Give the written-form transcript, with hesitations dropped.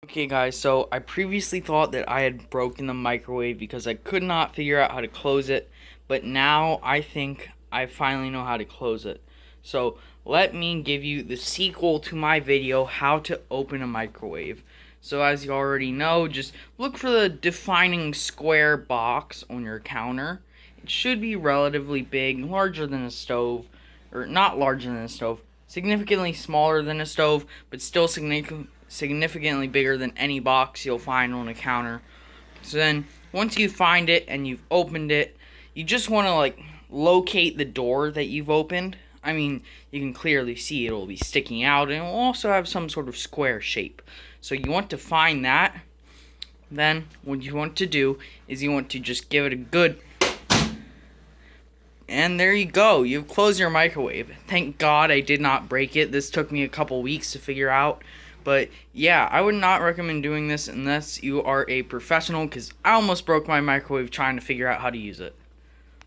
Okay guys, so I previously thought that I had broken the microwave because I could not figure out how to close it, but now I think I finally know how to close it. So let me give you the sequel to my video, how to open a microwave. So as you already know, just look for the defining square box on your counter. It should be relatively big, larger than a stove, or not larger than a stove, significantly smaller than a stove, but still significantly bigger than any box you'll find on a counter. So then, once you find it and you've opened it, you just want to locate the door that you've opened. I mean, you can clearly see it'll be sticking out and it will also have some sort of square shape. So you want to find that. Then, what you want to do is you want to just give it a good. And there you go. You've closed your microwave. Thank God I did not break it. This took me a couple weeks to figure out. But yeah, I would not recommend doing this unless you are a professional, because I almost broke my microwave trying to figure out how to use it.